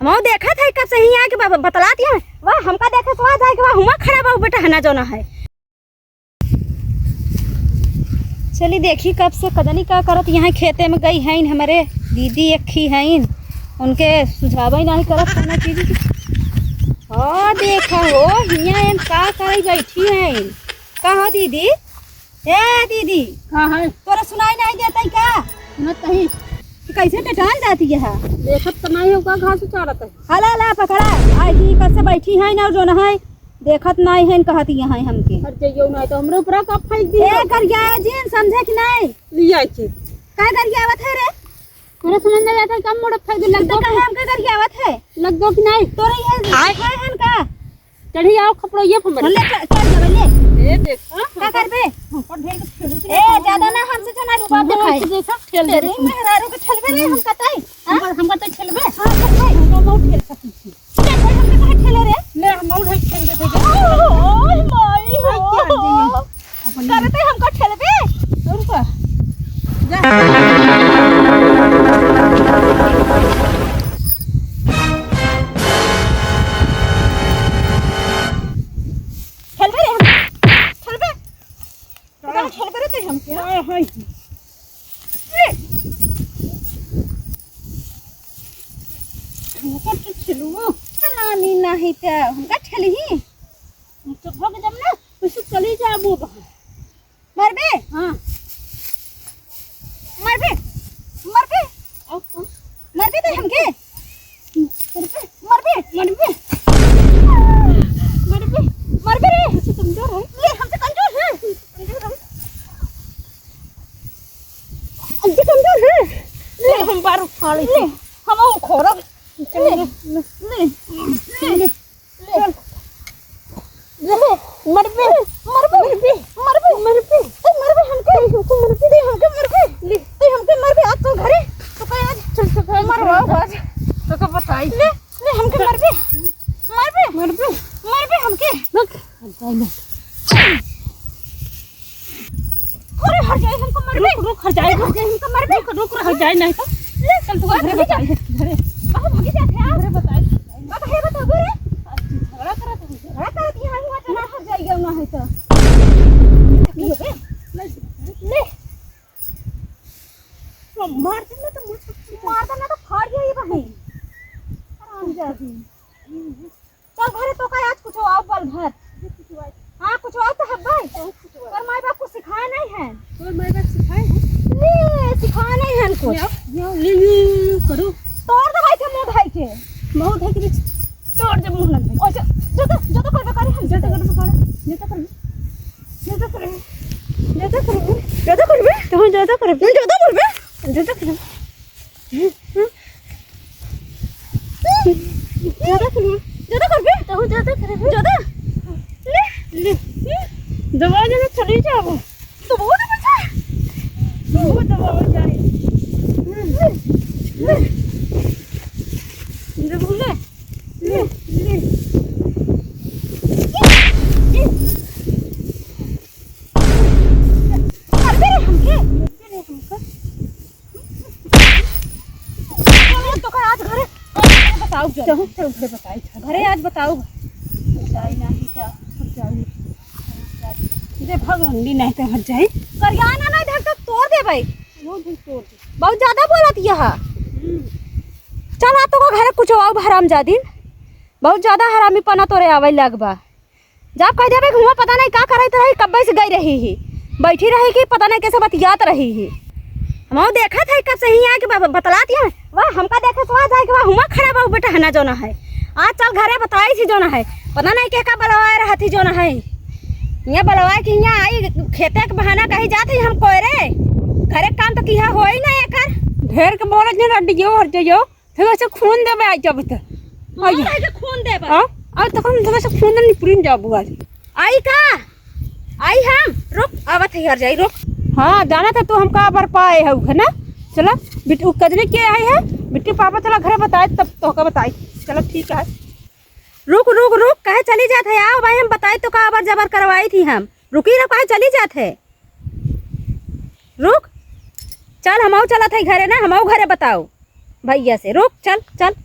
मैं देखा था कब से ही आके बतला दिया वाह हमका देखे स्वाद है कि वाह हुआ खड़ा बाबू बेटा है ना जो ना है। चली देखी कब से कदनी का करत यहाँ खेते में गई हैं हमारे दीदी अखी हैं उनके सुझाव ही नहीं करत खाना चीज हाँ देखा हो हियाँ का करे बैठी हैं का हो दीदी ए दीदी हाँ है तोरा सुनाई नहीं देता क्या न कहीं कैसे टटान जाती है देखत तो नहीं होगा घास चारत है हला ला पकड़ा आई की कैसे बैठी है ना जो ना है देखत नहीं है कहती है हमके हर जइयो नहीं तो हमरे ऊपर का फेंक दी ए करिया जीन समझे कि नहीं लिया छे का करिया आवत है रे मेरा समझ नहीं आता कम मोड़ फेंक दे लग तो कहे हमके करिया आवत है लग दो कि नहीं तोरे है है का चढ़ी आओ खपड़ो ये फमरे ले चल जब ले ए देख का करबे पर ढेर के ए ज्यादा ना हमसे जना रुपा दिखाई देखा ठेल दे तेरे मेहरारू के छलबे रे हम कताई हम तो खेलबे हां कताई हम बहुत खेल सकती छी हमके कहे ठेले रे ले हम बहुत खेल दे ओए माई हो करते हमको ठेलबे रुको नहीं तो हमका ठेली ही तो भग जब ना तो चली जा वो मरबे हां मरबे मरबे मरबे तो हमके मरबे मरबे मरबे मरबे रे हमसे कमजोर है ये हमसे कमजोर है हमसे कमजोर है ले हम बार उठा ले हम वो खोरब ले ले ले मरबे मरबे मरबे मरबे मरबे मरबे हमके मरबे दे हमके मरबे ले दे हमके मरबे आज तो घरे तो कहीं आज चल चल मरवा आज तो का बताई ले ले हमके मरबे मरबे मरबे मरबे हमके रुक अरे हट जाए हमको मरबे रुक हट जाए हमको मरबे रुक हट जाए नहीं तो ले चल तू घरे बताई घरे बाबू भागी जाते हैं घरे बताई बाबा हे बता रे झगड़ा करत झगड़ा करती है हुआ तो ना हट जाएगा ना है तो ये बे ले मार देना तो मार देना तो फाड़ गया ये बहन आराम जाती चल घरे तो का आज कुछ आओ बल घर हाँ कुछ आओ तो है भाई पर माई बाप को सिखाया नहीं है तो मेरे बाप सिखाए हैं ले सिखाया नहीं है कुछ ले करो तोड़ दे भाई के मुंह भाई के बहुत है कि तोड़ दे मुंह लग अच्छा जो तो कर बेकार हम जो तो कर बेकार जो तो कर जो तो कर जो तो कर जो तो कर बे तो जो तो कर जो तो कर बे जो तो कर ज्यादा कर बे तो जो तो कर ज्यादा ले दवा जने चली जाओ तो वो ना बचा वो दवा हो जाए ले बोले ले ले करबे रे हमके तो का आज घरे बताओ जो चल घरे बताई घरे आज बताओ जाई नहीं क्या जाई दे भगवंडी नहीं तो हट जाए करियाना नहीं धर तक तोड़ दे भाई वो भी तोड़ दे बहुत ज्यादा बोलत यह चल आ तो को घरे कुछ आओ हराम जादिन बहुत ज्यादा हरामी पना तोरे आवे लगबा जब कह देबे हुआ पता नहीं का करत रही कब्बे से गई रही ही बैठी रही कि पता नहीं कैसे बतियात रही ही हम देखा था कब से ही आके बतला दिया वाह हमका देखे स्वाद है कि वाह हुआ खड़ा बाबू बेटा है ना जो ना है आज चल घरे बताई थी जो ना है पता नहीं के का बलवाए रहा थी जो ना है यहाँ बलवाए कि यहाँ आई खेते के बहाना कहीं जाते हम कोयरे घरे काम तो किया हो ही नहीं एकर ढेर के बोल ने रडियो हट जाइयो फिर से खून देबे आ जब त आई के खून देबे हां आज तक हम थोड़ा सा खून नहीं पुरिन जाबू आज आई का आई हम रुक आवत है यार जाई रुक हां जाना था तू हमका बर पाए है ना चला बिट्टू कजने के आई है बिट्टी पापा चला घरे बताए तब तो का बताई चलो ठीक है रुक रुक रुक कहे चली जाते है आओ भाई हम बताई तो का अबर जबर करवाई थी हम रुकी ना कहे चली जाते रुक चल हम चला थे घरे ना हम घरे बताओ भैया से रुक चल चल